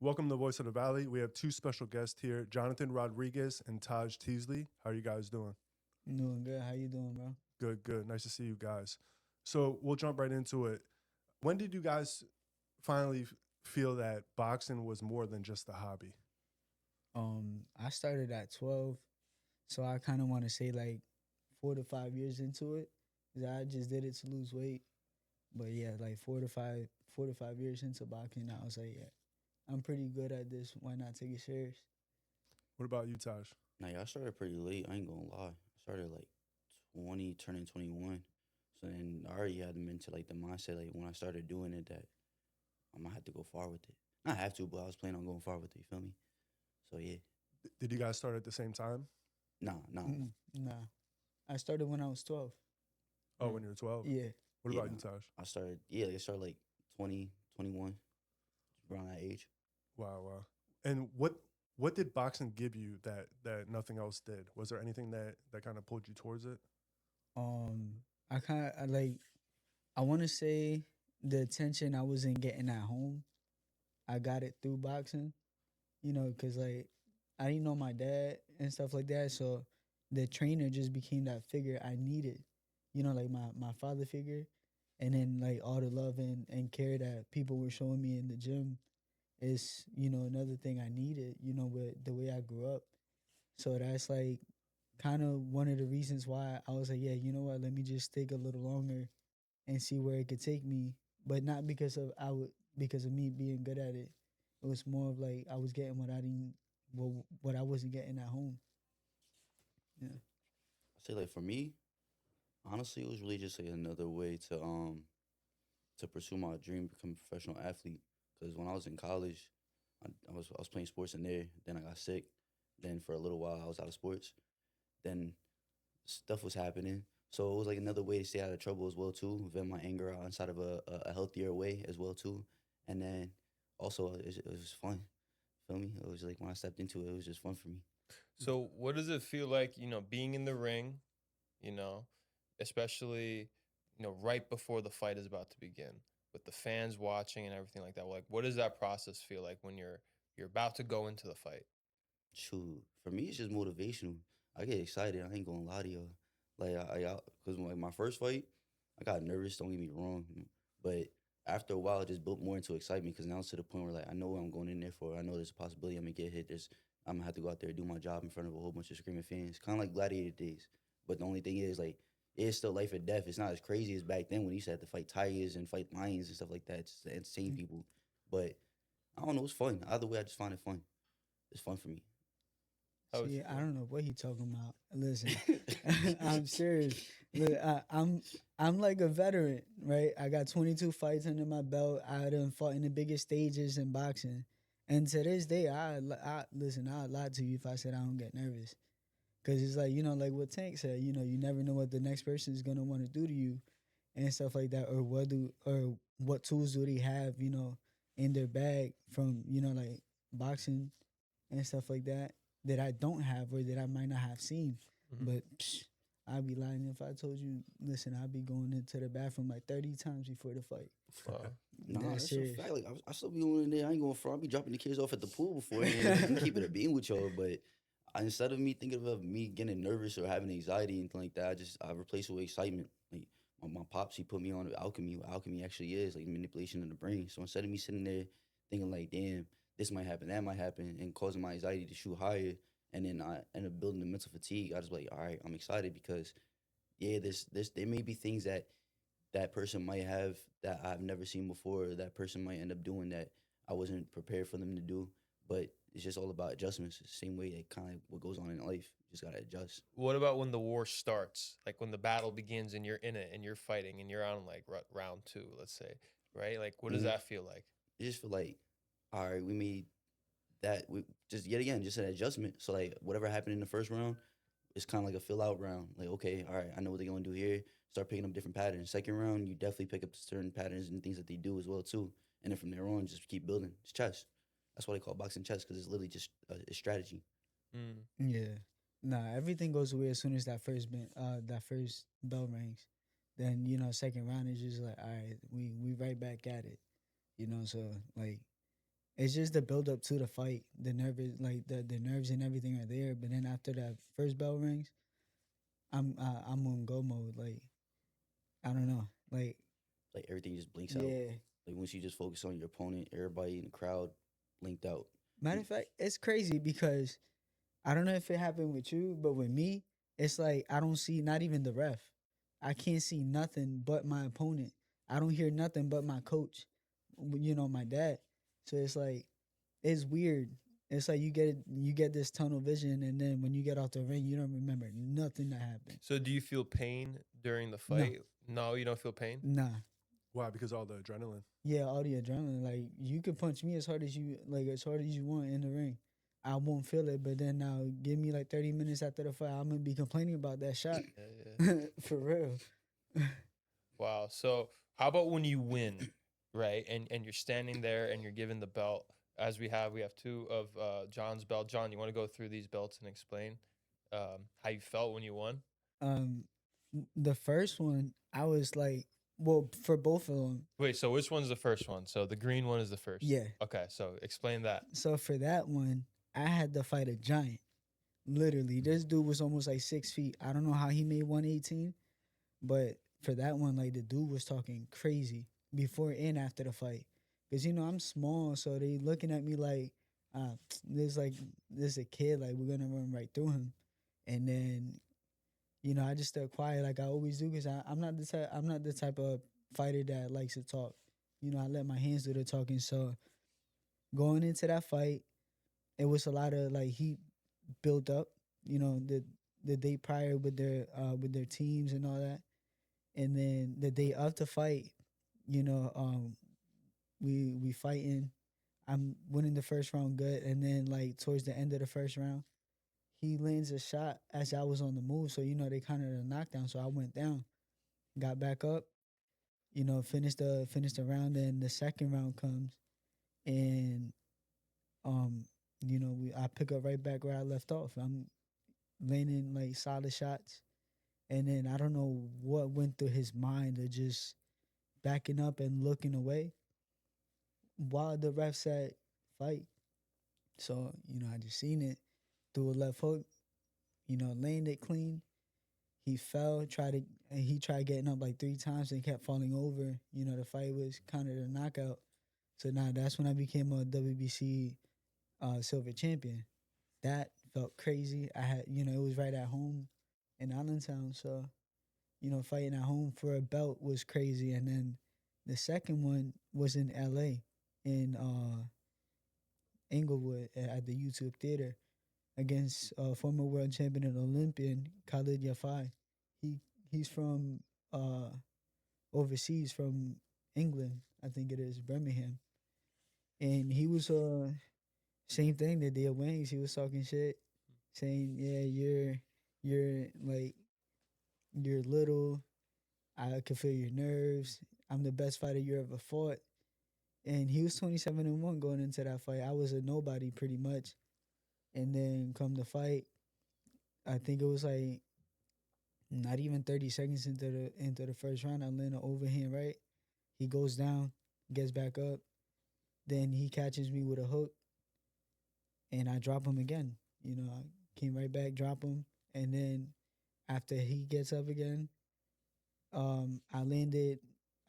Welcome to Voice of the Valley. We have two special guests here, Jonathan Rodriguez and Tahj Teasley. How are you guys doing? Doing good. How you doing, bro? Good, good. Nice to see you guys. So we'll jump right into it. When did you guys finally feel that boxing was more than just a hobby? I started at 12, so I kind of want to say like 4 to 5 years into it. 'Cause I just did it to lose weight, but yeah, like 4 to 5 years into boxing, I was like, yeah, I'm pretty good at this. Why not take it serious? What about you, Tahj? Now, y'all started pretty late. I ain't gonna lie. I started like 20, turning 21. So then I already had them into like the mindset, like when I started doing it, that I'm gonna have to go far with it. Not have to, but I was planning on going far with it. You feel me? So yeah, Did you guys start at the same time? nah. Nah, I started when I was 12. Oh, when you were 12? Yeah, What Yeah, about you, Tahj? I started. Yeah, I started like 20, 21, around that age. Wow, wow. And what did boxing give you that nothing else did? Was there anything that kind of pulled you towards it? I kind of like. I want to say the attention I wasn't getting at home, I got it through boxing. Cause like I didn't know my dad and stuff like that, so the trainer just became that figure I needed. Like my father figure, and then like all the love and care that people were showing me in the gym is another thing I needed. With the way I grew up, so that's like kind of one of the reasons why I was like, yeah, you know what, let me just take a little longer and see where it could take me, but not because of me being good at it. It was more of like I was getting what I didn't, what I wasn't getting at home. Yeah. I say like for me, honestly, it was really just like another way to pursue my dream, become a professional athlete. Because when I was in college, I was playing sports in there. Then I got sick. Then for a little while, I was out of sports. Then stuff was happening. So it was like another way to stay out of trouble as well too, vent my anger out inside of a healthier way as well too. And then also it was fun. Feel me? It was like when I stepped into it, it was just fun for me. So, what does it feel like, being in the ring, you know, especially, right before the fight is about to begin, with the fans watching and everything like that? Like, what does that process feel like when you're about to go into the fight? Shoot, for me it's just motivational. I get excited. I ain't gonna lie to you. Like because like my first fight, I got nervous. Don't get me wrong, but after a while, it just built more into excitement because now it's to the point where like I know what I'm going in there for. I know there's a possibility I'm gonna get hit. I'm gonna have to go out there and do my job in front of a whole bunch of screaming fans, kind of like Gladiator days. But the only thing is like it's still life or death. It's not as crazy as back then when you used to have to fight tigers and fight lions and stuff like that, just to entertain people. But I don't know, it's fun. Either way, I just find it fun. It's fun for me. How was See, it I feel? don't know what he talking about. Listen, I'm serious. Look, I'm like a veteran, right? I got 22 fights under my belt. I done fought in the biggest stages in boxing, and to this day, I listen. I'd lie to you if I said I don't get nervous, because it's like like what Tank said. You never know what the next person is gonna want to do to you, and stuff like that, or what tools do they have, in their bag from like boxing and stuff like that I don't have or that I might not have seen. Mhm. But I'd be lying if I told you, listen, I'd be going into the bathroom like 30 times before the fight. Wow. Nah, That's that's a serious. fact. Like I still be going in there. I ain't going front. I be dropping the kids off at the pool before. And keep it a beam with y'all. But instead of me thinking of me getting nervous or having anxiety and anything like that, I replace it with excitement. Like my pops, he put me on alchemy. What alchemy actually is like manipulation of the brain. So instead of me sitting there thinking like, damn, this might happen, that might happen, and causing my anxiety to shoot higher, and then I end up building the mental fatigue, I just be like, all right, I'm excited because yeah, this there may be things that person might have that I've never seen before, or that person might end up doing that I wasn't prepared for them to do. But it's just all about adjustments. It's the same way that kind of what goes on in life. You just gotta adjust. What about when the war starts? Like when the battle begins and you're in it and you're fighting and you're on like round two, let's say, right? Like, what does Mhm. that feel like? You just feel like, all right, we made that. We just yet again just an adjustment. So like whatever happened in the first round, it's kind of like a fill out round. Like okay, all right, I know what they're gonna do here. Start picking up different patterns. Second round, you definitely pick up certain patterns and things that they do as well too. And then from there on, just keep building. It's chess. That's why they call boxing chess because it's literally just a strategy. Mm. Yeah. Nah, everything goes away as soon as that first bell rings. Then, second round is just like, all right, we right back at it. So like it's just the build up to the fight. The nervous, like the nerves and everything are there. But then after that first bell rings, I'm on go mode. Like I don't know. Like Like everything just blinks out. yeah. Like once you just focus on your opponent, everybody in the crowd blinked out. Matter of fact, it's crazy because I don't know if it happened with you, but with me, it's like I don't see not even the ref. I can't see nothing but my opponent. I don't hear nothing but my coach. You know, my dad. So it's like it's weird. It's like you get this tunnel vision, and then when you get off the ring, you don't remember nothing that happened. So do you feel pain during the No. fight? No, you don't feel pain? Nah. Why? Because all the adrenaline. Yeah, all the adrenaline. Like you can punch me as hard as you want in the ring. I won't feel it, but then now give me like 30 minutes after the fight, I'm gonna be complaining about that shot. Yeah. For real. Wow. So how about when you win, right? And you're standing there and you're given the belt. As we have two of John's belt. John, you want to go through these belts and explain how you felt when you won? The first one, I was like, well, for both of them. Wait, so which one's the first one? So the green one is the first. Yeah. Okay, so explain that. So for that one, I had to fight a giant. Literally, this dude was almost like 6 feet. I don't know how he made 118, but for that one, like the dude was talking crazy before and after the fight. Cause I'm small, so they looking at me like, this a kid, like we're gonna run right through him, and then, I just stay quiet like I always do, cause I'm not the type of fighter that likes to talk. I let my hands do the talking. So going into that fight, it was a lot of like heat built up. The day prior with their teams and all that, and then the day of the fight, we fighting. I'm winning the first round good, and then like towards the end of the first round, he lands a shot as I was on the move. So they kind of a knockdown. So I went down, got back up, finished the round. Then the second round comes, and I pick up right back where I left off. I'm landing like solid shots, and then I don't know what went through his mind of just backing up and looking away while the ref said fight. So, I just seen it, threw a left hook, landed clean. He fell, he tried getting up like 3 times and kept falling over. The fight was kind of a knockout. So now that's when I became a WBC silver champion. That felt crazy. I had, it was right at home in Allentown. So, fighting at home for a belt was crazy. And then the second one was in LA, in Inglewood at the YouTube Theater against former world champion and Olympian Khaled. He's from overseas, from England, I think it is, Birmingham. And he was same thing, the day of wings, he was talking shit, saying, yeah, you're little, I can feel your nerves, I'm the best fighter you ever fought. And he was 27-1 going into that fight. I was a nobody pretty much. And then come the fight, I think it was like not even 30 seconds into the first round, I land an overhand right. He goes down, gets back up. Then he catches me with a hook, and I drop him again. I came right back, drop him, and then after he gets up again, I landed.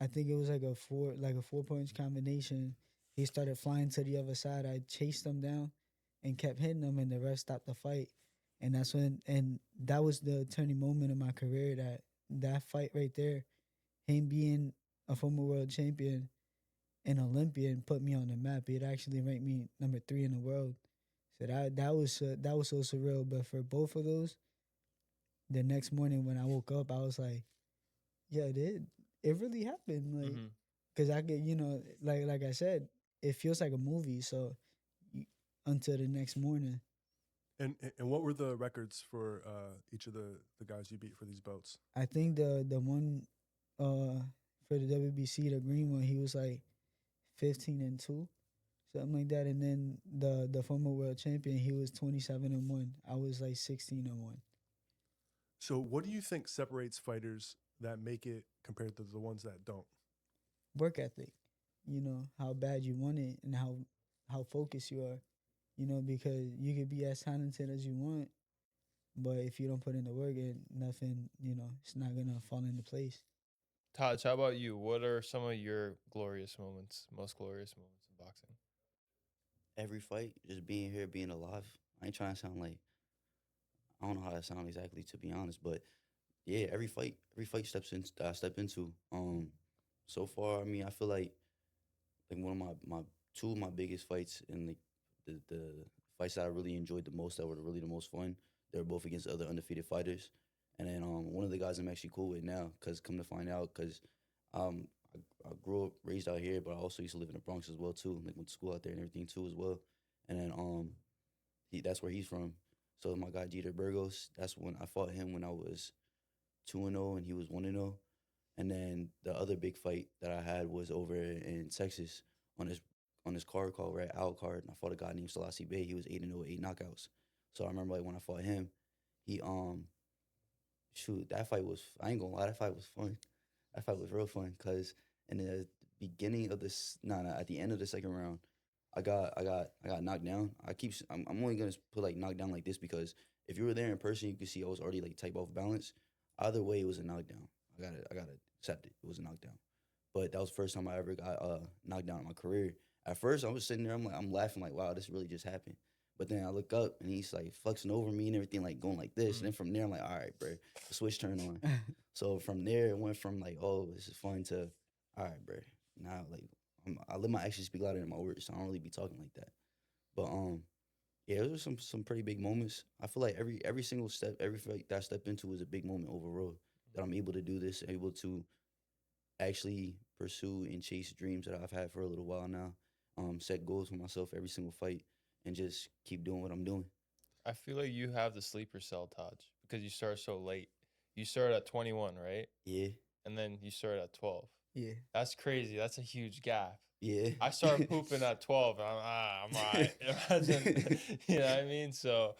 I think it was like a 4-punch combination. He started flying to the other side. I chased him down and kept hitting him, and the ref stopped the fight. And that was the turning moment in my career. That fight right there, him being a former world champion, an Olympian, put me on the map. It actually ranked me number 3 in the world. So that was so surreal. But for both of those, the next morning when I woke up, I was like, yeah, it really happened. Like, because I get, like I said, it feels like a movie. So until the next morning. And what were the records for each of the guys you beat for these belts? I think the one for the WBC, the green one, he was like 15-2, something like that. And then the former world champion, he was 27-1. I was like 16-1. So what do you think separates fighters that make it compared to the ones that don't? Work ethic. How bad you want it and how how focused you are, you know, because you could be as talented as you want, but if you don't put in the work, nothing, you know, it's not gonna fall into place. Taj, how about you? What are some of your glorious moments, most glorious moments in boxing? Every fight, just being here, being alive. I ain't trying to sound like, I don't know how that sounds exactly, to be honest, but yeah, every fight that I step into. So far, I mean, I feel like one of my two of my biggest fights and the fights that I really enjoyed the most, that were really the most fun, they were both against other undefeated fighters. And then one of the guys I'm actually cool with now, cause come to find out, cause um I grew up raised out here, but I also used to live in the Bronx as well too. Like went to school out there and everything too as well. And then that's where he's from. So my guy Jeter Burgos, that's when I fought him when I was 2-0 and he was 1-0. And then the other big fight that I had was over in Texas on this card called Red Owl card. And I fought a guy named Selassie Bey. He was 8-0, 8 knockouts. So I remember like when I fought him, he shoot, that fight was, I ain't gonna lie, that fight was fun. That fight was real fun because in the beginning of this, at the end of the second round, I got knocked down. I'm only gonna put like knocked down like this because if you were there in person, you could see I was already like type off balance. Either way, it was a knockdown. I gotta accept it. It was a knockdown. But that was the first time I ever got knocked down in my career. At first, I was sitting there, I'm laughing like, wow, this really just happened. But then I look up and he's like flexing over me and everything, like going like this. And then from there, I'm like, all right, bro, the switch turned on. So from there, it went from like, oh, this is fun to, all right, bro. Now, like, I let my actions speak louder than my words, so I don't really be talking like that. But yeah, those are some pretty big moments. I feel like every single step, every fight that I step into is a big moment overall. That I'm able to do this, able to actually pursue and chase dreams that I've had for a little while now. Set goals for myself every single fight, and just keep doing what I'm doing. I feel like you have the sleeper cell, Taj, because you start so late. You start at 21, right? Yeah, And then you start at 12. Yeah. That's crazy. That's a huge gap. yeah. I started pooping at 12, and I'm all right. Imagine, you know what I mean? So,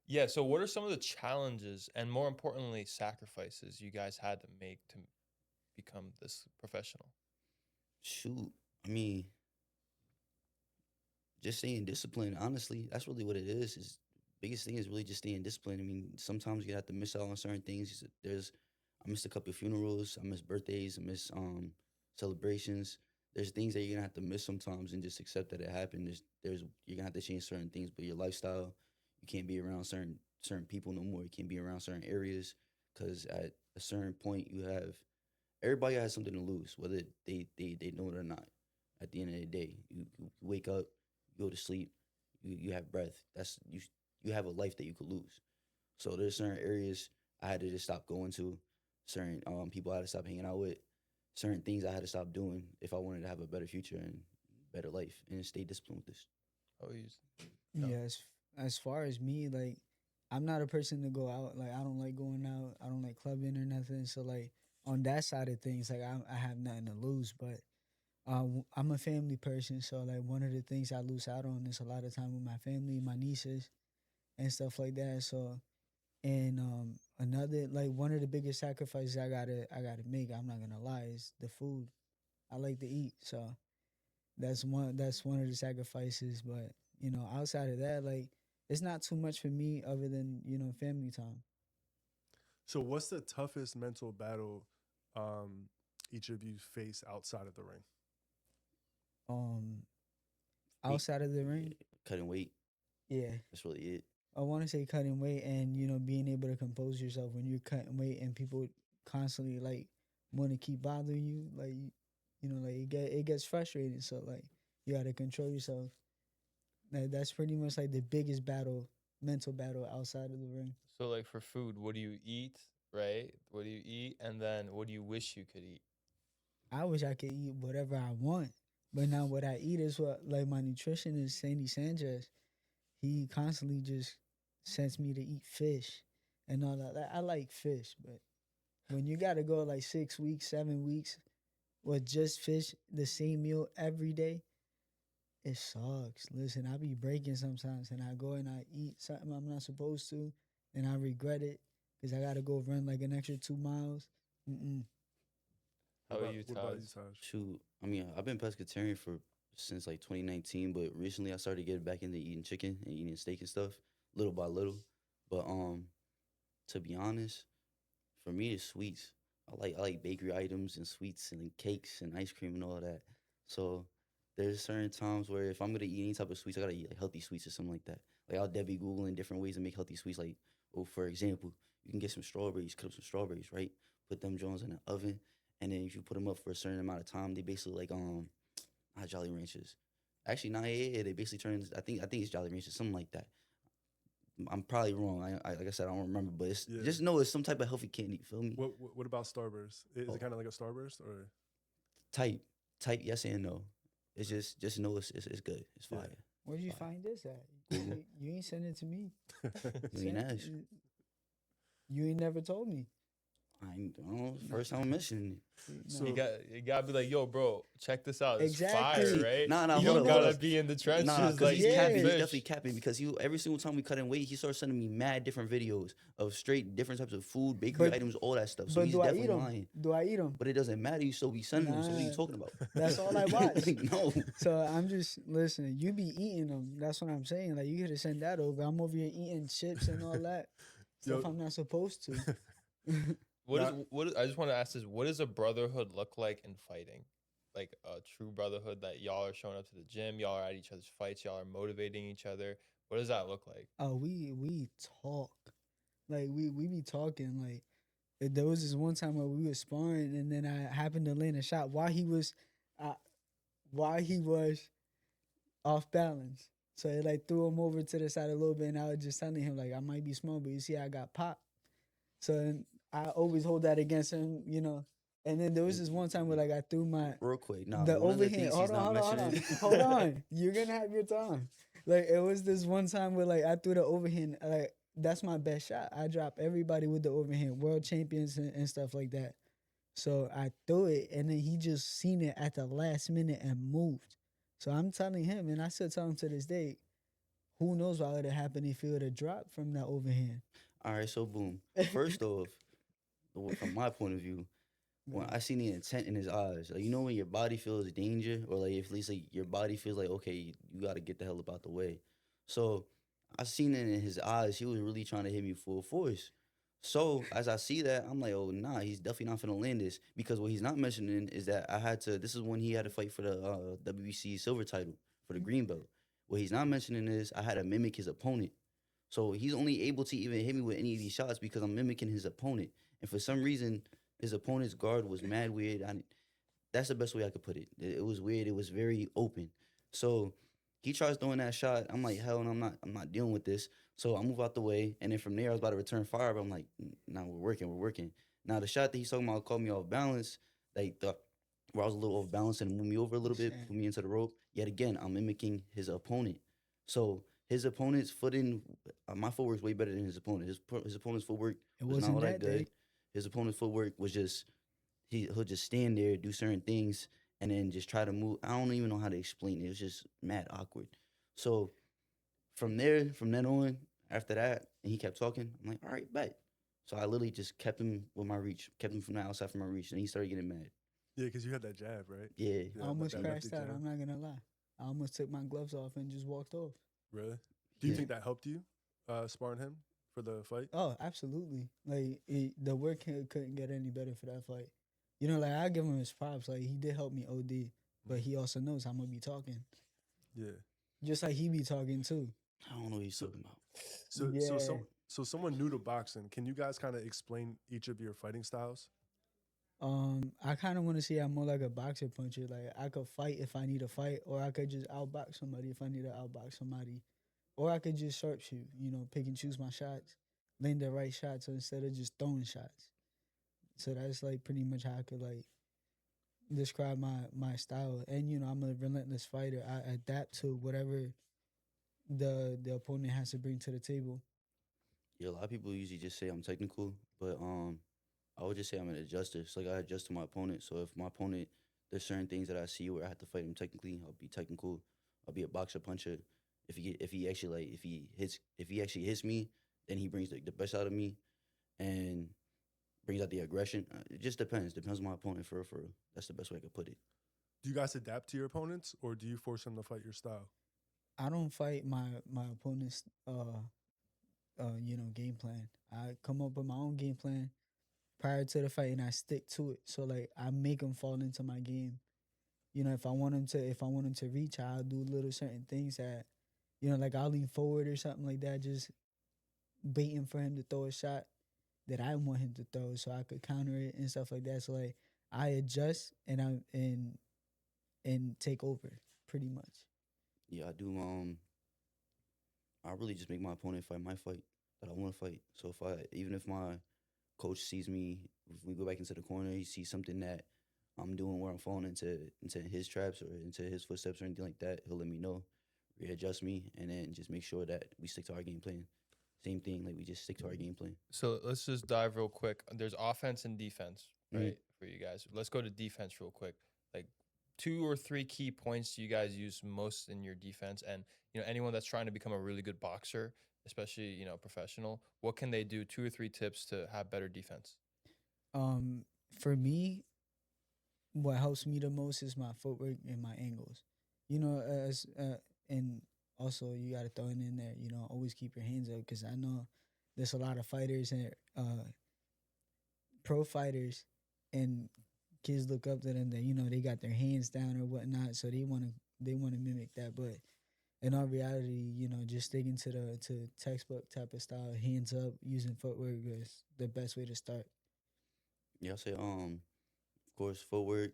yeah. So, what are some of the challenges and, more importantly, sacrifices you guys had to make to become this professional? Shoot, I mean, just staying disciplined. Honestly, that's really what it is. Is biggest thing is really just staying disciplined. I mean, sometimes you have to miss out on certain things. I missed a couple of funerals. I missed birthdays. I missed celebrations. There's things that you're gonna have to miss sometimes and just accept that it happened. There's you're gonna have to change certain things, but your lifestyle, you can't be around certain people no more. You can't be around certain areas because at a certain point you have everybody has something to lose, whether they know it or not. At the end of the day, you wake up, you go to sleep, you have breath. You have a life that you could lose. So there's certain areas I had to just stop going to, certain people I had to stop hanging out with, certain things I had to stop doing if I wanted to have a better future and better life and stay disciplined with this. Oh, Yeah, as far as me, like, I'm not a person to go out. Like, I don't like going out. I don't like clubbing or nothing. So, like, on that side of things, like, I have nothing to lose. But I'm a family person. So, like, one of the things I lose out on is a lot of time with my family, my nieces, and stuff like that. So, and another, like, one of the biggest sacrifices I gotta make, I'm not gonna lie, is the food. I like to eat. So, that's one of the sacrifices. But you know, outside of that, like, it's not too much for me other than, you know, family time. So, what's the toughest mental battle each of you face outside of the ring? Outside of the ring, Cutting weight, yeah, that's really it. I want to say cutting weight and, you know, being able to compose yourself when you're cutting weight and people constantly like want to keep bothering you, like, you know, like it gets frustrating. So like you got to control yourself. That's pretty much like the biggest battle, mental battle outside of the ring. So, like, for food, what do you eat, right? What do you eat? And then what do you wish you could eat? I wish I could eat whatever I want, but now what I eat is what, like, my nutritionist, Sanchez, he constantly just sends me to eat fish and all that. Like, I like fish, but when you got to go like 6 weeks, 7 weeks with just fish, the same meal every day, it sucks. Listen, I be breaking sometimes, and I go and I eat something I'm not supposed to, and I regret it because I got to go run like an extra 2 miles. How about you, What about Taj? you, Taj? Shoot, I mean, I've been pescatarian for since like 2019, but recently I started getting back into eating chicken and eating steak and stuff, little by little. But to be honest, for me it's sweets. I like bakery items and sweets and cakes and ice cream and all that. So there's certain times where if I'm gonna eat any type of sweets, I gotta eat like healthy sweets or something like that. Like I'll definitely Googling different ways to make healthy sweets. Like, oh, for example, you can get some strawberries, cut up some strawberries, right? Put them Jones in the oven, and then if you put them up for a certain amount of time, they basically like not Jolly Ranchers. Actually, nah, yeah, they basically turn into, I think it's Jolly Ranchers, something like that. I'm probably wrong. I like I said, I don't remember, but it's just know it's some type of healthy candy. Feel me? What about Starburst? Is it kind of like a Starburst or Type yes and no. It's just know it's good. It's fire. Yeah. Where'd you find this at? You ain't send it to me. You ain't asked. You ain't never told me. I don't know. First time I'm mentioning it. So- You gotta be like, yo, bro, check this out. It's Exactly. fire, right? Nah, you hold don't up, gotta hold up. be in the trenches. Nah, because like he's yeah. capping. He's fish. definitely capping because every single time we cut in weight, he starts sending me mad different videos of straight different types of food, bakery But- items, all that stuff. So But he's do I eat definitely them? lying. Do I eat them? But it doesn't matter. You still be sending them. So what are you Nah. talking about? That's all I watch. No. So I'm just listen. You be eating them. That's what I'm saying. Like you could send that over. I'm over here eating chips and all that stuff Yo. I'm not supposed to. I just want to ask this: what does a brotherhood look like in fighting? Like a true brotherhood that y'all are showing up to the gym, y'all are at each other's fights, y'all are motivating each other. What does that look like? Oh, we talk. Like we be talking. Like there was this one time where we were sparring, and then I happened to land a shot while he was off balance. So it like threw him over to the side a little bit, and I was just telling him like I might be small, but you see I got popped. So I always hold that against him, you know. And then there was this one time where like I threw my Real quick. Nah, the one of the overhand. things Hold he's on, not hold on, hold on, mentioning. hold on. You're gonna have your time. Like it was this one time where like I threw the overhand. Like that's my best shot. I drop everybody with the overhand, world champions and stuff like that. So I threw it, and then he just seen it at the last minute and moved. So I'm telling him, and I still tell him to this day, who knows what would have happened if he would have dropped from that overhand. All right, so boom. First off, from my point of view, when I seen the intent in his eyes, like you know when your body feels danger, or like if at least like your body feels like okay, you got to get the hell up out the way. So I seen it in his eyes. He was really trying to hit me full force. So as I see that, I'm like, oh nah, he's definitely not finna land this because what he's not mentioning is that I had to. This is when he had to fight for the WBC silver title for the green belt. What he's not mentioning is I had to mimic his opponent. So he's only able to even hit me with any of these shots because I'm mimicking his opponent. And for some reason, his opponent's guard was mad weird. That's the best way I could put it. It was weird. It was very open. So he tries throwing that shot. I'm like, hell no, I'm not dealing with this. So I move out the way. And then from there, I was about to return fire. But I'm like, nah, we're working. Now, the shot that he's talking about caught me off balance. Like, where I was a little off balance and moved me over a little bit, put me into the rope. Yet again, I'm mimicking his opponent. So his opponent's footing, my footwork's way better than his opponent. His opponent's footwork was not all that good. day. His opponent's footwork was just, he'll just stand there, do certain things, and then just try to move. I don't even know how to explain it. It was just mad awkward. So from then on, after that, and he kept talking, I'm like, all right, bet. So I literally just kept him with my reach, kept him from the outside from my reach, and he started getting mad. Yeah, because you had that jab, right? Yeah. Yeah, I almost that crashed lefty out. jab. I'm not gonna lie. I almost took my gloves off and just walked off. Really? Do you Yeah. think that helped you sparring him for the fight? Oh, absolutely. Like the work couldn't get any better for that fight. You know, like I give him his props. Like he did help me OD, but he also knows I'm gonna be talking, Yeah. just like he be talking too. I don't know what he's talking about. So someone new to boxing, can you guys kind of explain each of your fighting styles? I kind of want to see I'm more like a boxer puncher. Like I could fight if I need to fight, or I could just outbox somebody if I need to outbox somebody, or I could just sharpshoot. You know, pick and choose my shots, land the right shots so instead of just throwing shots. So that's like pretty much how I could like describe my style. And you know, I'm a relentless fighter. I adapt to whatever the opponent has to bring to the table. Yeah, a lot of people usually just say I'm technical, but I would just say I'm an adjuster. It's like I adjust to my opponent. So if my opponent, there's certain things that I see where I have to fight him technically, I'll be technical. I'll be a boxer puncher. If he actually hits me, then he brings the best out of me, and brings out the aggression. It just depends. Depends on my opponent for real. That's the best way I could put it. Do you guys adapt to your opponents, or do you force them to fight your style? I don't fight my opponent's game plan. I come up with my own game plan prior to the fight and I stick to it. So like I make them fall into my game. You know, if I want them to reach, I'll do little certain things that, you know, like I'll lean forward or something like that, just baiting for him to throw a shot that I want him to throw so I could counter it and stuff like that. So like I adjust and take over pretty much. Yeah, I do. I really just make my opponent fight my fight that I want to fight. So even if my coach sees me, if we go back into the corner, he sees something that I'm doing where I'm falling into his traps or into his footsteps or anything like that, he'll let me know, readjust me, and then just make sure that we stick to our game plan. Same thing, like we just stick to our game plan. So let's just dive real quick. There's offense and defense, Mhm. right, for you guys. Let's go to defense real quick. Like 2 or 3 key points you guys use most in your defense, and you know anyone that's trying to become a really good boxer, especially you know professional, what can they do? 2 or 3 tips to have better defense. For me, what helps me the most is my footwork and my angles. You know, and also you got to throw it in there. You know, always keep your hands up because I know there's a lot of fighters and pro fighters and kids look up to them that, you know, they got their hands down or whatnot, so they want to mimic that. But in all reality, you know, just sticking to textbook type of style, hands up, using footwork is the best way to start. Yeah, I say of course footwork,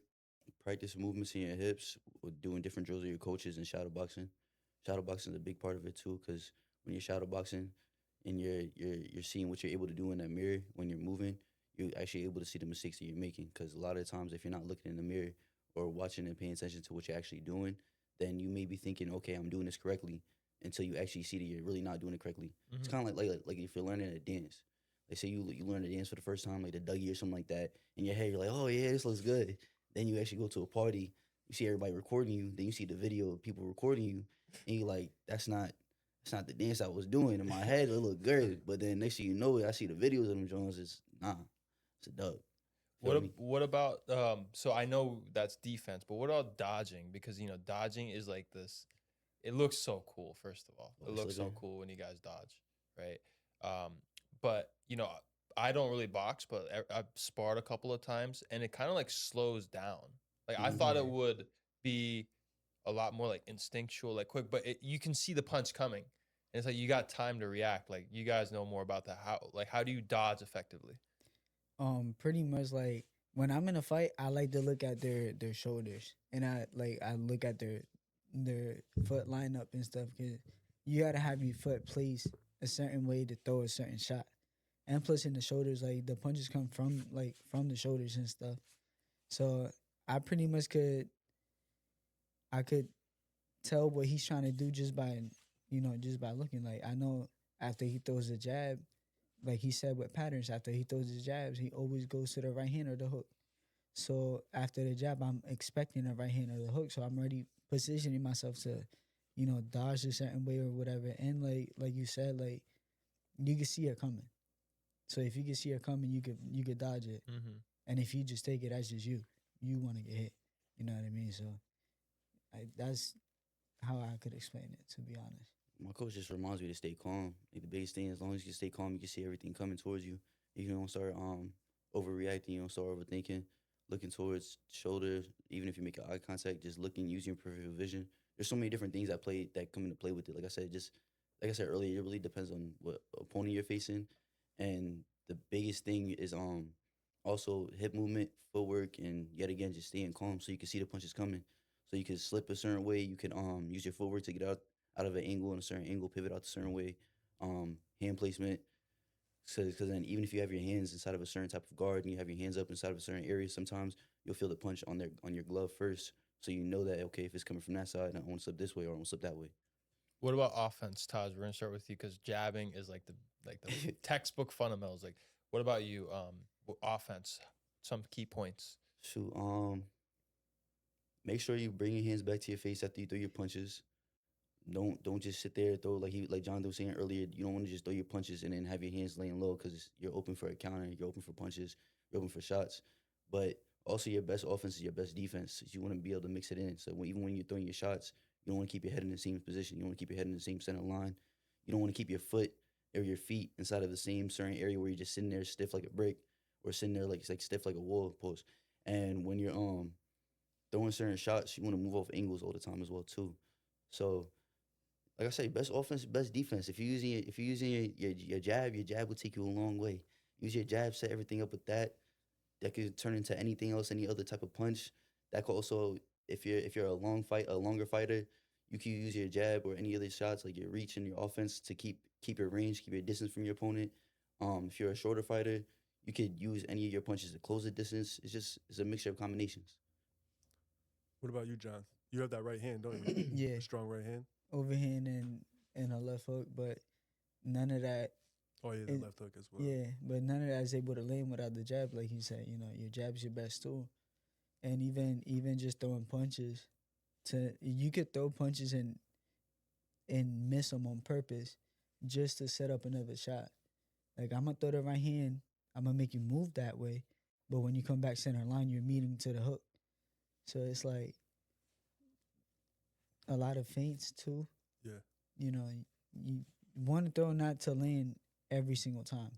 practice movements in your hips, with doing different drills with your coaches, and shadow boxing. Shadow boxing is a big part of it too, because when you're shadow boxing and you're seeing what you're able to do in that mirror when you're moving, you're actually able to see the mistakes that you're making. Because a lot of times, if you're not looking in the mirror or watching and paying attention to what you're actually doing, then you may be thinking, okay, I'm doing this correctly, until you actually see that you're really not doing it correctly. It's kind of like if you're learning a dance. They say you learn a dance for the first time, like the Dougie or something like that. In your head, you're like, oh yeah, this looks good. Then you actually go to a party, you see everybody recording you. Then you see the video of people recording you, and you're like, that's not the dance I was doing. In my head, it looked good, but then next thing you know, I see the videos of them Jones. It's a dub. What about so I know that's defense, but what about dodging? Because you know dodging is like this. It looks so cool. First of all, it looks so cool when you guys dodge, right? But you know, I don't really box, but I've sparred a couple of times, and it kind of like slows down. Like I thought it would be a lot more like instinctual, like quick, but you can see the punch coming, and it's like you got time to react. Like you guys know more about that. How do you dodge effectively? Pretty much like when I'm in a fight, I like to look at their shoulders and I look at their foot lineup and stuff because you gotta have your foot placed a certain way to throw a certain shot. And plus in the shoulders, like the punches come from the shoulders and stuff. So I pretty much could tell what he's trying to do just by looking. Like I know after he throws a jab, like he said with patterns, after he throws his jabs, he always goes to the right hand or the hook. So after the jab, I'm expecting the right hand or the hook. So I'm already positioning myself to, you know, dodge a certain way or whatever. And like you said, like you can see it coming. So if you can see it coming, you could dodge it. Mm-hmm. And if you just take it as just you want to get hit. You know what I mean? So that's how I could explain it, to be honest. My coach just reminds me to stay calm. Like the biggest thing, as long as you stay calm, you can see everything coming towards you. You don't start overreacting. You don't start overthinking. Looking towards shoulders, even if you make eye contact, just looking, using your peripheral vision. There's so many different things that come into play with it. Like I said earlier, it really depends on what opponent you're facing, and the biggest thing is also hip movement, footwork, and yet again just staying calm so you can see the punches coming. So you can slip a certain way. You can use your footwork to get out of an angle in a certain angle, pivot out a certain way, hand placement. Because then even if you have your hands inside of a certain type of guard and you have your hands up inside of a certain area, sometimes you'll feel the punch on your glove first. So you know that, okay, if it's coming from that side, I want to slip this way or I want to slip that way. What about offense, Taj? We're gonna start with you because jabbing is like the textbook fundamentals. Like, what about you? Offense, some key points. Shoot, make sure you bring your hands back to your face after you throw your punches. Don't just sit there and throw like John was saying earlier. You don't want to just throw your punches and then have your hands laying low because you're open for a counter, you're open for punches, you're open for shots. But Also, your best offense is your best defense. You want to be able to mix it in. So even when you're throwing your shots, you don't want to keep your head in the same position. You want to keep your head in the same center line. You don't want to keep your foot or your feet inside of the same certain area where you're just sitting there stiff like a brick or sitting there like stiff like a wall post. And when you're throwing certain shots, you want to move off angles all the time as well too. So like I say, best offense, best defense. If you're using your jab will take you a long way. Use your jab, set everything up with that. That could turn into anything else, any other type of punch. That could also, if you're a longer fighter, you can use your jab or any other shots like your reach and your offense to keep your range, keep your distance from your opponent. If you're a shorter fighter, you could use any of your punches to close the distance. It's a mixture of combinations. What about you, John? You have that right hand, don't you? Yeah, A strong right hand. overhand and a left hook, but none of that. Oh yeah, the left hook as well. Yeah, but none of that is able to land without the jab, like you said. You know, your jab's your best tool, and even just throwing punches, you could throw punches and miss them on purpose, just to set up another shot. Like I'm gonna throw the right hand, I'm gonna make you move that way, but when you come back center line, you're meeting to the hook. So it's like a lot of feints too. Yeah. You know, you want to throw not to land every single time.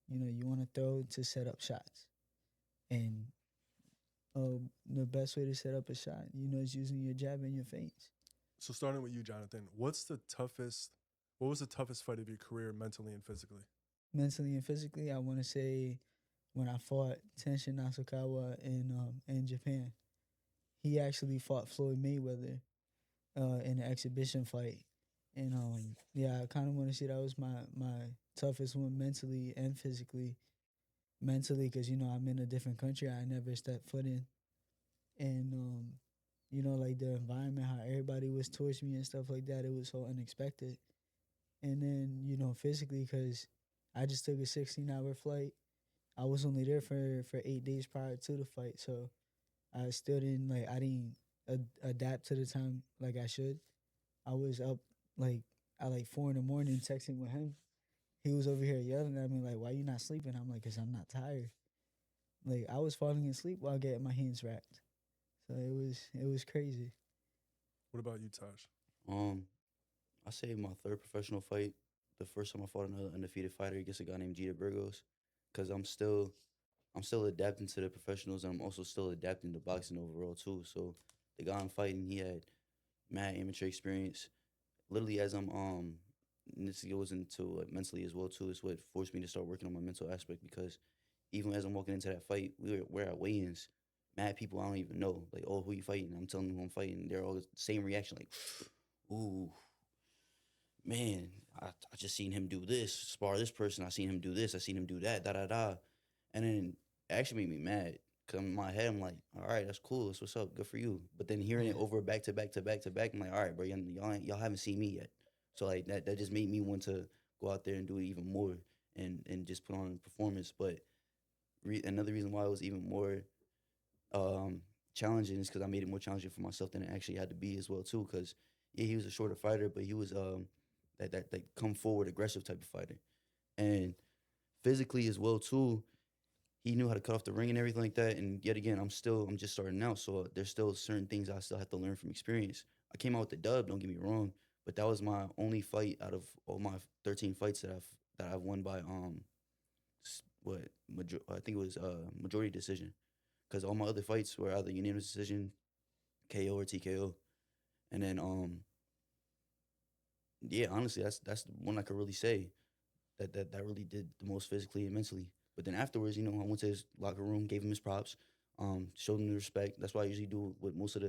You know, you want to throw to set up shots. And the best way to set up a shot, you know, is using your jab and your feints. So starting with you, Jonathan, what was the toughest fight of your career mentally and physically? Mentally and physically, I want to say when I fought Tenshin Nasukawa in Japan. He actually fought Floyd Mayweather in an exhibition fight. And yeah, I kind of want to say that was my toughest one mentally and physically. Mentally, because, you know, I'm in a different country I never stepped foot in. And, you know, like the environment, how everybody was towards me and stuff like that, it was so unexpected. And then, you know, physically, because I just took a 16-hour flight. I was only there for 8 days prior to the fight, so I still didn't, like, I didn't adapt to the time like I should. I was up, like, at 4 in the morning texting with him. He was over here yelling at me, like, why you not sleeping? I'm like, because I'm not tired. Like, I was falling asleep while getting my hands wrapped. So it was crazy. What about you, Tahj? I say my third professional fight, the first time I fought another undefeated fighter against a guy named Gita Burgos, because I'm still adapting to the professionals, and I'm also still adapting to boxing overall too. So the guy I'm fighting, he had mad amateur experience. Literally, as I'm and this goes into mentally as well too. It's what forced me to start working on my mental aspect, because even as I'm walking into that fight, we're at weigh-ins. Mad people I don't even know, like, oh, who you fighting? I'm telling them who I'm fighting. They're all the same reaction, like, ooh, man, I just seen him do this, spar this person. I seen him do this. I seen him do that, da-da-da. And then it actually made me mad, because in my head, I'm like, all right, that's cool. That's what's up. Good for you. But then hearing it over back to back to back to back, I'm like, all right, bro, y'all haven't seen me yet. So, like, that just made me want to go out there and do it even more and just put on a performance. But another reason why it was even more challenging is because I made it more challenging for myself than it actually had to be as well, too. Because, yeah, he was a shorter fighter, but he was that come forward aggressive type of fighter. And physically as well too, he knew how to cut off the ring and everything like that. And yet again, I'm just starting out, so there's still certain things I still have to learn from experience. I came out with the dub, don't get me wrong, but that was my only fight out of all my 13 fights that I've won by I think it was majority decision, because all my other fights were either unanimous decision, KO or TKO. And then yeah, honestly, that's the one I could really say that really did the most physically and mentally. But then afterwards, you know, I went to his locker room, gave him his props, showed him the respect. That's what I usually do with most of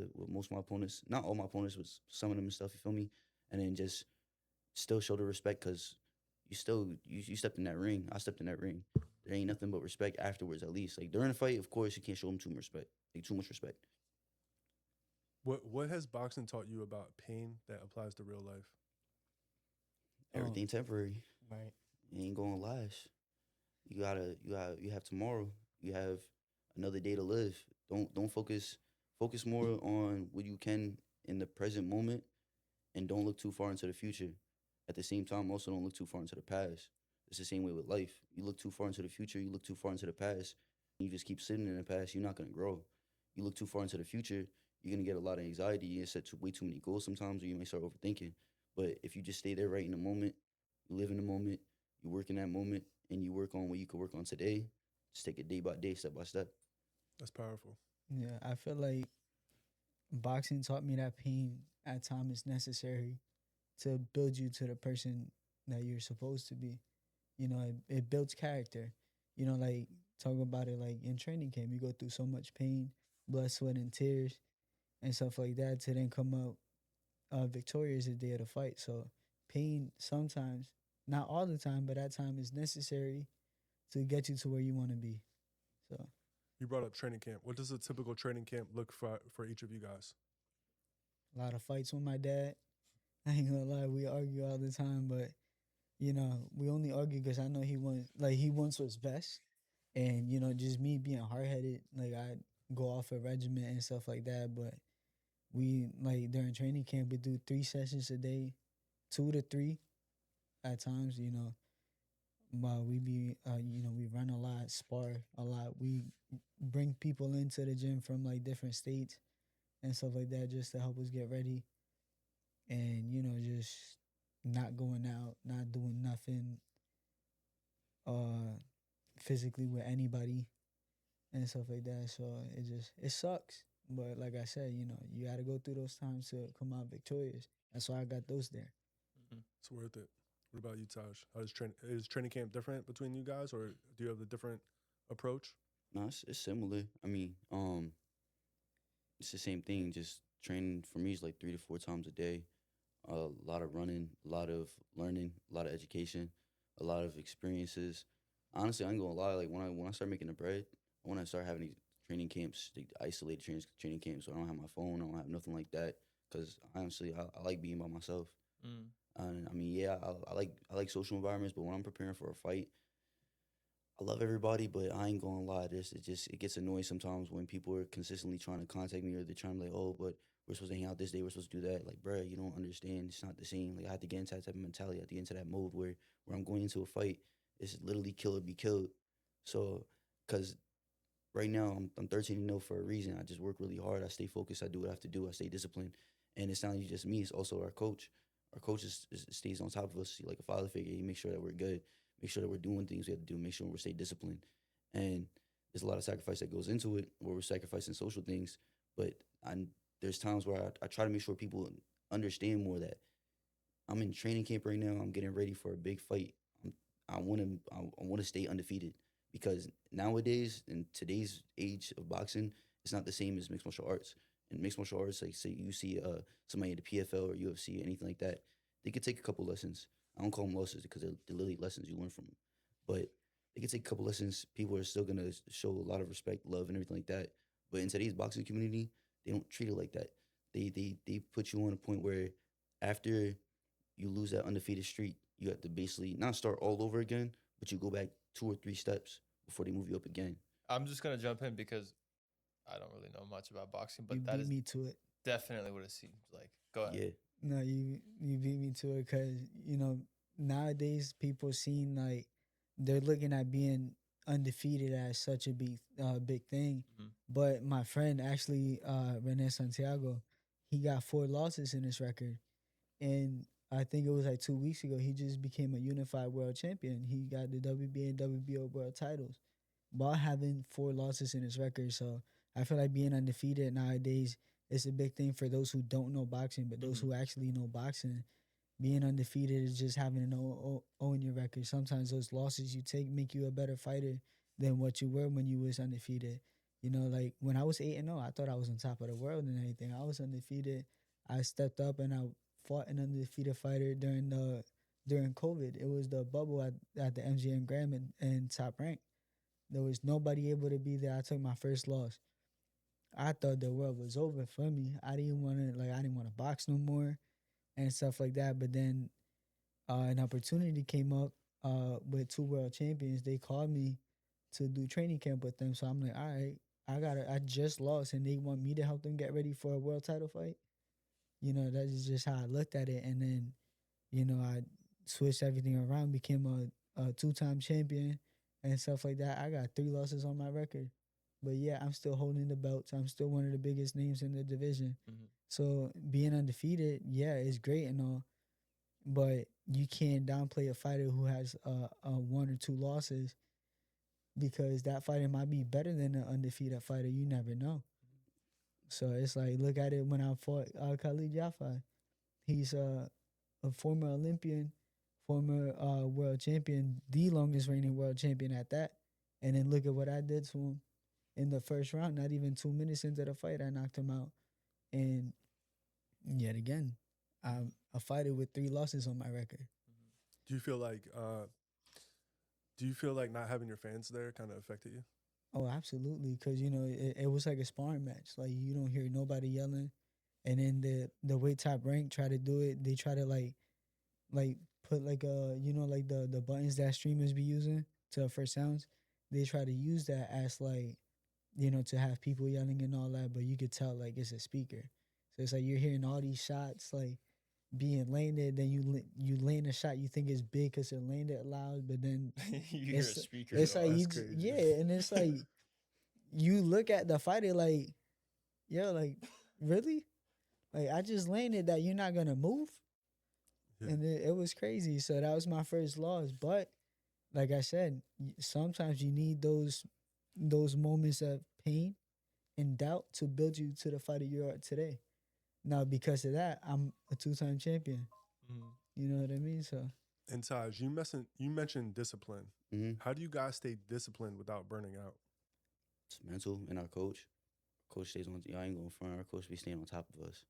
my opponents. Not all my opponents, but some of them and stuff. You feel me? And then just still show the respect, because you stepped in that ring. I stepped in that ring. There ain't nothing but respect afterwards. At least, like, during the fight, of course, you can't show them too much respect. What has boxing taught you about pain that applies to real life? Everything temporary. Right. It ain't gonna last. You have tomorrow. You have another day to live. Don't focus more on what you can in the present moment, and don't look too far into the future. At the same time, also don't look too far into the past. It's the same way with life. You look too far into the future, you look too far into the past, You just keep sitting in the past, you're not gonna grow. You look too far into the future, you're gonna get a lot of anxiety. You set way too many goals sometimes, or you may start overthinking. But if you just stay there right in the moment, you live in the moment, you work in that moment, and you work on what you could work on today, just take it day by day, step by step. That's powerful. Yeah, I feel like boxing taught me that pain at times is necessary to build you to the person that you're supposed to be. You know, it builds character. You know, like talk about it like in training camp, you go through so much pain, blood, sweat, and tears, and stuff like that to then come out victorious the day of the fight. So pain sometimes, not all the time, but at times is necessary to get you to where you want to be. So You brought up training camp. What does a typical training camp look for each of you guys? a lot of fights with my dad. I ain't gonna lie, we argue all the time, but you know, we only argue because I know he wants what's best, and you know, just me being hard headed, like I go off a regiment and stuff like that. But we like during training camp, we do 3 sessions a day, 2 to 3 at times. You know, but we be you know, we run a lot, spar a lot. We bring people into the gym from like different states and stuff like that just to help us get ready, and you know, just not going out, not doing nothing physically with anybody and stuff like that. So it sucks. But like I said, you know, you gotta go through those times to come out victorious. That's why I got those there. It's worth it. What about you, Tahj? How does is training camp different between you guys, or do you have a different approach? No, it's similar. I mean, it's the same thing. Just training for me is like 3 to 4 times a day. A lot of running, a lot of learning, a lot of education, a lot of experiences. Honestly, I ain't gonna lie. Like when I start making the bread, I want to start having these training camps, the isolated training camps. So I don't have my phone. I don't have nothing like that. Cause honestly, I like being by myself. Mm. And I mean, yeah, I like social environments. But when I'm preparing for a fight, I love everybody, but I ain't gonna lie. It gets annoying sometimes when people are consistently trying to contact me, or they're trying to like, oh, but we're supposed to hang out this day, we're supposed to do that. Like, bruh, you don't understand. It's not the same. Like, I have to get into that type of mentality. I have to get into that mode where I'm going into a fight. It's literally kill or be killed. So, cause right now I'm 13-0 for a reason. I just work really hard. I stay focused. I do what I have to do. I stay disciplined. And it's not only just me. It's also our coach. Our coach stays on top of us like a father figure. He makes sure that we're good. Make sure that we're doing things we have to do. Make sure we stay disciplined. And there's a lot of sacrifice that goes into it, where we're sacrificing social things. But there's times where I try to make sure people understand more that I'm in training camp right now. I'm getting ready for a big fight. I want to stay undefeated, because nowadays in today's age of boxing, it's not the same as mixed martial arts. In mixed martial arts, like say you see somebody at the PFL or UFC or anything like that, they could take a couple lessons. I don't call them losses because they're literally lessons you learn from them. But they could take a couple lessons. People are still gonna show a lot of respect, love, and everything like that. But in today's boxing community, they don't treat it like that. They put you on a point where after you lose that undefeated streak, you have to basically not start all over again, but you go back 2 or 3 steps before they move you up again. I'm just gonna jump in because I don't really know much about boxing, but You that beat is me to it. definitely what it seems like. Go ahead. Yeah. No, you beat me to it because you know nowadays people seem like they're looking at being undefeated as such a big thing. Mhm. But my friend actually, Rene Santiago, he got 4 losses in his record, and I think it was like 2 weeks ago he just became a unified world champion. He got the WBA and WBO world titles while having 4 losses in his record. So I feel like being undefeated nowadays is a big thing for those who don't know boxing, but those who actually know boxing. Being undefeated is just having an O in your record. Sometimes those losses you take make you a better fighter than what you were when you was undefeated. You know, like when I was 8-0, I thought I was on top of the world and everything. I was undefeated. I stepped up and I fought an undefeated fighter during COVID. It was the bubble at the MGM Grand and Top Rank. There was nobody able to be there. I took my first loss. I thought the world was over for me. I didn't want to box no more and stuff like that. But then an opportunity came up with 2 world champions. They called me to do training camp with them. So I'm like, all right, I just lost and they want me to help them get ready for a world title fight. You know, that's just how I looked at it. And then, you know, I switched everything around, became a 2-time champion, and stuff like that. I got 3 losses on my record. But yeah, I'm still holding the belts. I'm still one of the biggest names in the division. Mhm. So being undefeated, yeah, it's great and all. But you can't downplay a fighter who has 1 or 2 losses, because that fighter might be better than an undefeated fighter. You never know. So it's like, look at it when I fought Khaled Jaffa. He's a former Olympian, former world champion, the longest reigning world champion at that. And then look at what I did to him in the first round. Not even 2 minutes into the fight, I knocked him out. And yet again, I'm a fighter with 3 losses on my record. Do you feel like not having your fans there kind of affected you? Oh, absolutely. Because, you know, it was like a sparring match. Like, you don't hear nobody yelling. And then the way Top Rank try to do it, they try to, like put, like, you know, like the buttons that streamers be using to for sounds. They try to use that as, like, you know, to have people yelling and all that. But you could tell, like, it's a speaker. So it's like you're hearing all these shots, like, being landed. Then you land a shot you think is big because it landed loud, but then You hear a it's speaker. it's go, like that's you crazy. yeah, and it's like you look at the fighter like, yo, like, really? Like, I just landed that, you're not gonna move? Yeah. And it was crazy. So that was my first loss. But like I said, sometimes you need those moments of pain and doubt to build you to the fighter you are today. Now, because of that, I'm a 2-time champion. Mhm. You know what I mean? So And Taj, you mentioned discipline. Mm-hmm. How do you guys stay disciplined without burning out? It's mental, and our coach stays on. I ain't going front. Our coach be staying on top of us.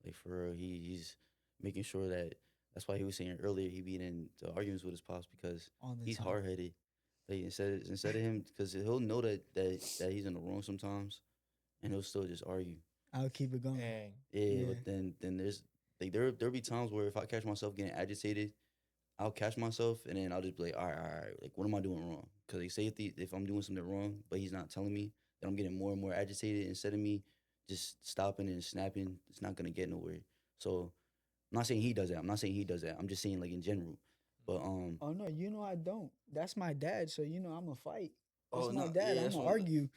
Like, for real, he's making sure that. That's why he was saying earlier he be in the arguments with his pops, because on the he's time. hard headed. Like, instead of him, because he'll know that he's in the wrong sometimes, and he'll still just argue. I'll keep it going. Dang. Yeah, Yeah. but then there's like there'll be times where if I catch myself getting agitated, I'll catch myself and then I'll just be like, all right, like, what am I doing wrong? Because they say if I'm doing something wrong, but he's not telling me, that I'm getting more and more agitated, instead of me just stopping and snapping, it's not gonna get nowhere. So I'm not saying he does that. I'm just saying, like, in general. But Oh no, you know I don't. That's my dad, so you know I'm a fight. That's oh my no, dad. yeah, I'm that's gonna what argue.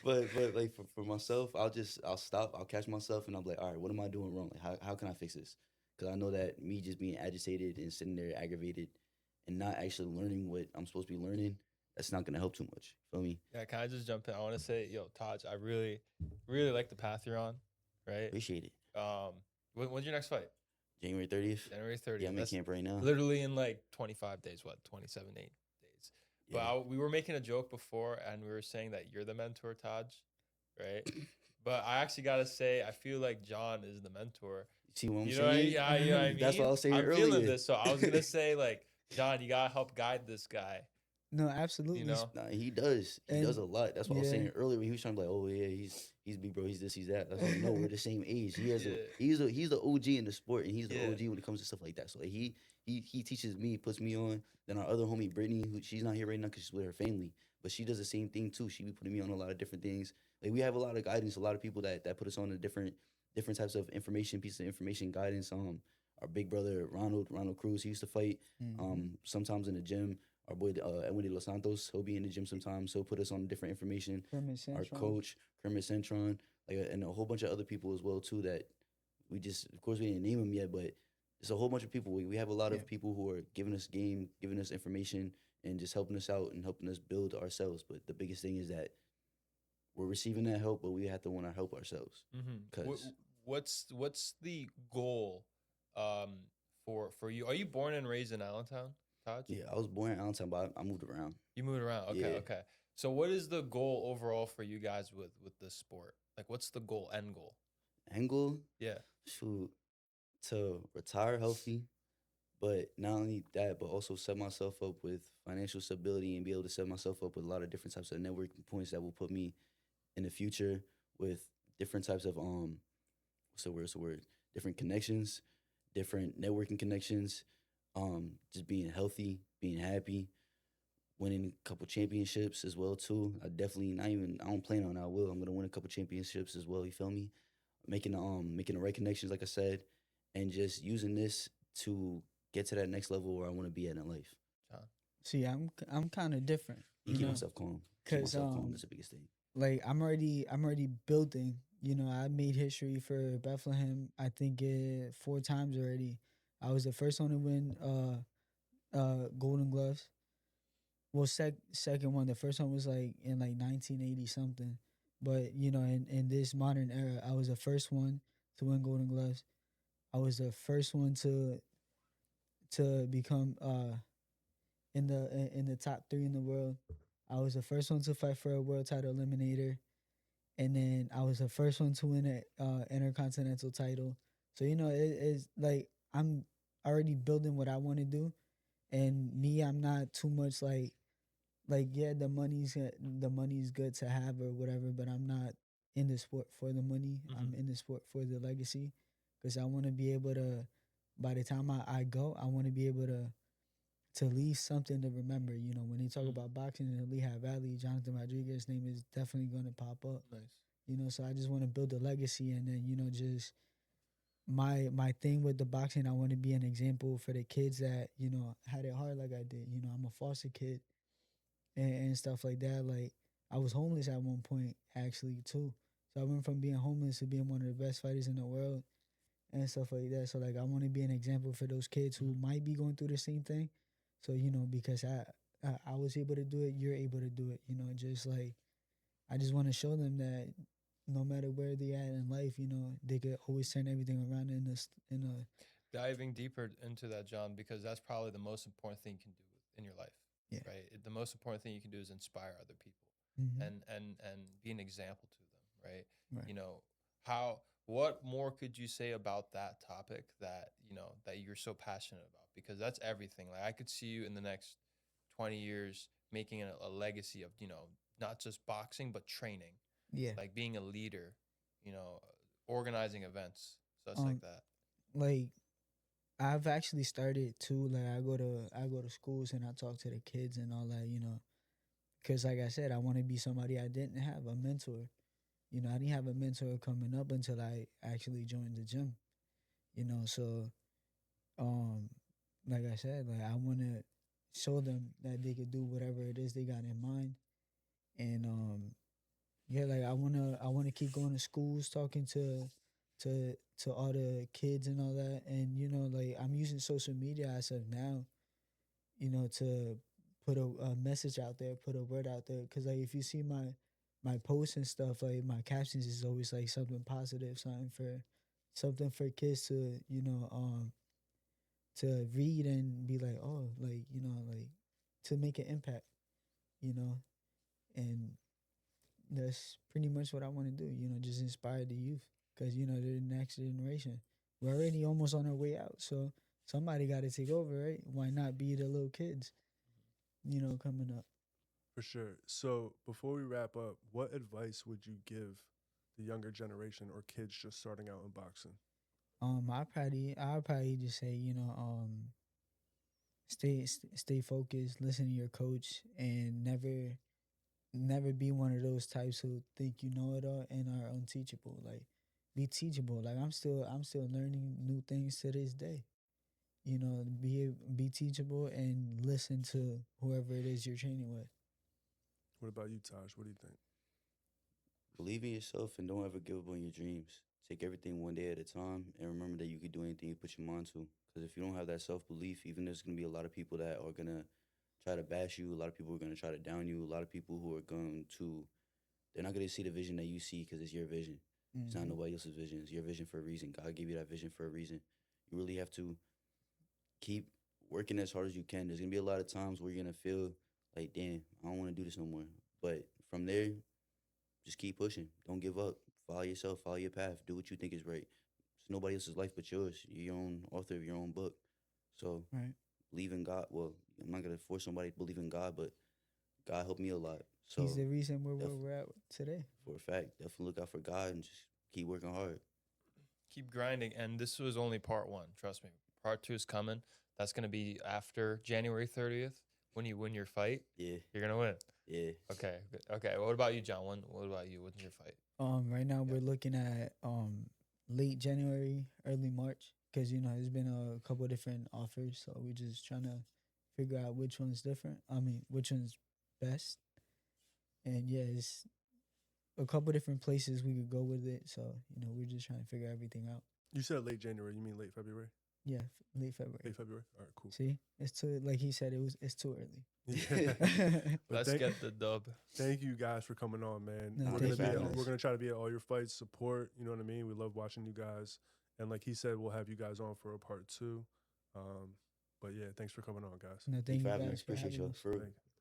but like, for myself, I'll stop, I'll catch myself, and I'm like, all right, what am I doing wrong? Like, how can I fix this? Because I know that me just being agitated and sitting there aggravated and not actually learning what I'm supposed to be learning, that's not gonna help too much. Feel me? Yeah, can I just jump in? I want to say, yo, Taj, I really, really like the path you're on, right? Appreciate it. When's your next fight? January 30th. January 30th. Yeah, I'm in That's camp right now. literally in like 25 days, 27, 8 days. But Yeah. we were making a joke before, and we were saying that you're the mentor, Taj, right? But I actually got to say, I feel like John is the mentor. See what I'm You know, saying? yeah, you know what I mean? That's what I was saying I'm earlier. feeling this. So I was going to say, like, John, you got to help guide this guy. No, absolutely. You know? Nah, he does. He does a lot. That's what I was yeah. saying earlier when he was trying to be like, oh yeah, he's big bro, he's this, he's that. That's like, no, we're the same age. He has Yeah. he's the OG in the sport, and he's the Yeah. OG when it comes to stuff like that. So, like, he teaches me, puts me on. Then our other homie Brittany, who she's not here right now because she's with her family, but she does the same thing too. She be putting me on a lot of different things. Like, we have a lot of guidance, a lot of people that put us on the different types of information, pieces of information guidance. Our big brother Ronald Cruz, he used to fight sometimes in the gym. Our boy Edwin de Los Santos, he'll be in the gym sometimes. He'll put us on different information. Our coach Kermit Centron, like, and a whole bunch of other people as well too. That we just, of course, we didn't name them yet, but it's a whole bunch of people. We have a lot of people who are giving us game, giving us information, and just helping us out and helping us build ourselves. But the biggest thing is that we're receiving that help, but we have to want to help ourselves. Because What's the goal for you? Are you born and raised in Allentown, Taj? yeah, I was born in Allentown, but I moved around. You moved around. Okay, Yeah. okay. So what is the goal overall for you guys with the sport? Like, what's the goal, end goal? Angle, Yeah. shoot, to retire healthy, but not only that, but also set myself up with financial stability and be able to set myself up with a lot of different types of networking points that will put me in the future with different types of what's the word? Different connections, different networking connections, just being healthy, being happy, winning a couple championships as well too. I don't plan on it. I'm gonna win a couple championships as well, you feel me? Making the right connections, like I said, and just using this to get to that next level where I want to be at in life. John. See, I'm kind of different, You you keep know, myself calm. Keep because myself calm. That's the biggest thing. like I'm already building. You know, I made history for Bethlehem. I think 4 times already. I was the first one to win Golden Gloves. Well, second one. The first one was like in like 1980 something. But you know, in this modern era, I was the first one to win Golden Gloves. I was the first one to become in the top 3 in the world. I was the first one to fight for a world title eliminator, and then I was the first one to win a intercontinental title. So you know, it's like I'm already building what I want to do, and me, I'm not too much like yeah, the money's good to have or whatever, but I'm not in the sport for the money. I'm in the sport for the legacy, because I want to be able to. By the time I go, I want to be able to leave something to remember. You know, when they talk about boxing in the Lehigh Valley, Jonathan Rodriguez name is definitely going to pop up. Nice. You know, so I just want to build a legacy, and then you know, just my thing with the boxing, I want to be an example for the kids that you know had it hard like I did. You know, I'm a foster kid and stuff like that. Like I was homeless at one point actually too. So I went from being homeless to being one of the best fighters in the world and stuff like that. So like I want to be an example for those kids who might be going through the same thing. So you know, because I was able to do it, you're able to do it. You know, just like I just want to show them that no matter where they at in life, you know, they could always turn everything around in a Diving deeper into that, John, because that's probably the most important thing you can do in your life. Yeah. Right. The most important thing you can do is inspire other people and be an example to them. Right. Right. You know, what more could you say about that topic that, you know, that you're so passionate about? Because that's everything. Like I could see you in the next 20 years making a legacy of, you know, not just boxing, but training, yeah. like being a leader, you know, organizing events, stuff like that. Like I've actually started too. Like I go to schools and I talk to the kids and all that. You know, because like I said, I want to be somebody. I didn't have a mentor. You know, I didn't have a mentor coming up until I actually joined the gym. You know, so like I said, like I want to show them that they could do whatever it is they got in mind, and yeah, like I wanna keep going to schools, talking to all the kids and all that, and you know, like I'm using social media as of now, you know, to put a message out there, put a word out there, because like if you see my posts and stuff, like my captions is always like something positive, something for kids to you know to read and be like, oh, like you know, like to make an impact, you know, and that's pretty much what I want to do. You know, just inspire the youth, because you know they're the next generation. We're already almost on our way out, so somebody got to take over, right? Why not be the little kids, you know, coming up? For sure. So before we wrap up, what advice would you give the younger generation or kids just starting out in boxing? I'll probably just say, you know, stay focused, listen to your coach, and never be one of those types who think you know it all and are unteachable. Like, be teachable. Like I'm still learning new things to this day. You know, be teachable and listen to whoever it is you're training with. What about you, Taj? What do you think? Believe in yourself and don't ever give up on your dreams. Take everything one day at a time and remember that you can do anything you put your mind to. Because if you don't have that self belief, even there's going to be a lot of people that are going to try to bash you. A lot of people are going to try to down you. A lot of people who are going to, they're not going to see the vision that you see because it's your vision. It's not nobody else's vision. It's your vision for a reason. God gave you that vision for a reason. You really have to keep working as hard as you can. There's going to be a lot of times where you're going to feel like, damn, I don't want to do this no more. But from there, just keep pushing. Don't give up. Follow yourself. Follow your path. Do what you think is right. It's nobody else's life but yours. You're your own author of your own book. So Right. believe in God. Well, I'm not going to force somebody to believe in God, but God helped me a lot. So He's the reason we're where we're at today. for a fact, definitely look out for God and just keep working hard. Keep grinding. And this was only part one. Trust me. Part two is coming. That's going to be after January 30th. When you win your fight, Yeah, you're going to win. yeah. Okay. Good. Okay. What about you, John? What about you? What's your fight? Right now we're looking at late January, early March, because you know there's been a couple of different offers, so we're just trying to figure out which one's different. I mean, which one's best. And yeah, it's a couple different places we could go with it. So, you know, we're just trying to figure everything out. You said late January. You mean late February? Yeah, late February. Late February. All right, cool. See, it's too, like he said, it's too early. Yeah. But Let's get the dub. Thank you guys for coming on, man. No, we're thank gonna you be guys. we're gonna try to be at all your fights, support. You know what I mean? We love watching you guys, and like he said, we'll have you guys on for a part 2. But yeah, thanks for coming on, guys. No, Thank thank you you for having guys us. for Appreciate having y'all. us. For real. Thank you.